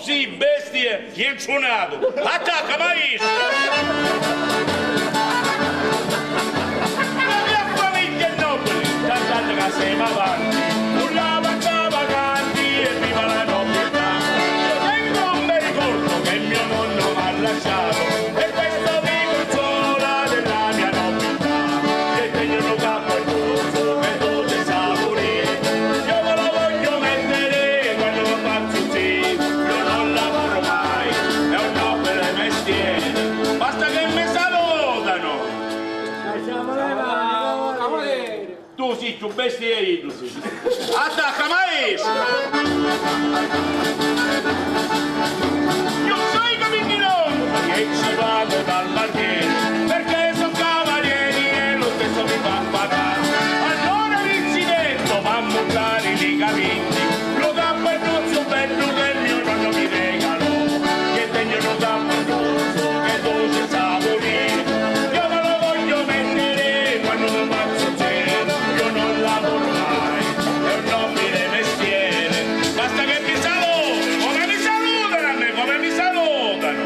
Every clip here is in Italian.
sì, bestie, chiencionato. Attacca, maestro! La mia famiglia è nobile, tant'altro che siamo avanti. Una vanza vacanti e viva la nobiltà. Io tengo un bel ricordo che mio nonno mi ha lasciato. E questo mi consola della mia nobiltà. Che tengono capo al corso, che dove saporire. Io me lo voglio mettere quando lo faccio sì. Io non lavoro mai, è un nobile mestiere. Basta che mi salutano. Tu sì, tu bestie, tu sì. Attacca, maestro! Io so i cammini non che ci vado dal barbiere, perché sono cavalieri e lo stesso mi fa pagare. Allora l'incidente va a montare i ligamenti, lo campo è il nozzo bello che il mio nonno mi regalò, che tengono campo il nozzo, che dolce saporire. Io me lo voglio mettere quando non faccio cena, io non lavoro mai, è un nobile mestiere. Basta che mi salutano, come mi salutano a me, come mi salutano.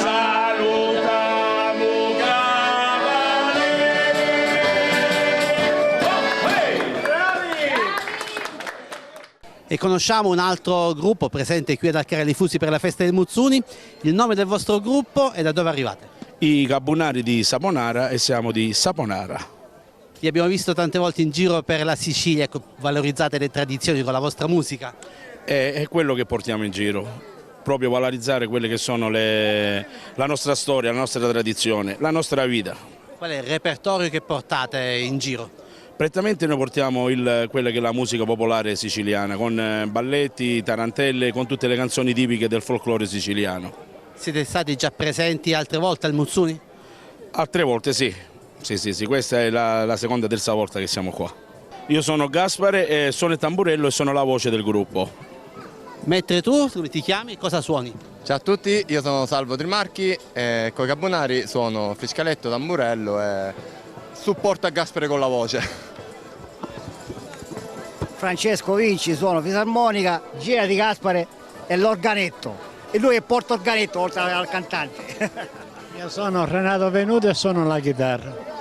Salutiamo cavaliere. Oh, hey! E conosciamo un altro gruppo presente qui ad Arcarelli Fusi per la festa dei Muzzuni. Il nome del vostro gruppo e da dove arrivate? I Gabunari di Saponara e siamo di Saponara. Vi abbiamo visto tante volte in giro per la Sicilia, ecco, valorizzate le tradizioni con la vostra musica. È quello che portiamo in giro, proprio valorizzare quelle che sono la nostra storia, la nostra tradizione, la nostra vita. Qual è il repertorio che portate in giro? Prettamente noi portiamo quella che è la musica popolare siciliana, con balletti, tarantelle, con tutte le canzoni tipiche del folklore siciliano. Siete stati già presenti altre volte al Muzzuni? Altre volte sì, sì, questa è la seconda e terza volta che siamo qua. Io sono Gaspare, sono il tamburello e sono la voce del gruppo. Mentre tu, come ti chiami, cosa suoni? Ciao a tutti, io sono Salvo Trimarchi e con i Gabunari suono fiscaletto, tamburello e supporto a Gaspare con la voce. Francesco Vinci, suono fisarmonica, gira di Gaspare e l'organetto. E lui è porta organetto oltre al cantante. Io sono Renato Venuto e suono la chitarra.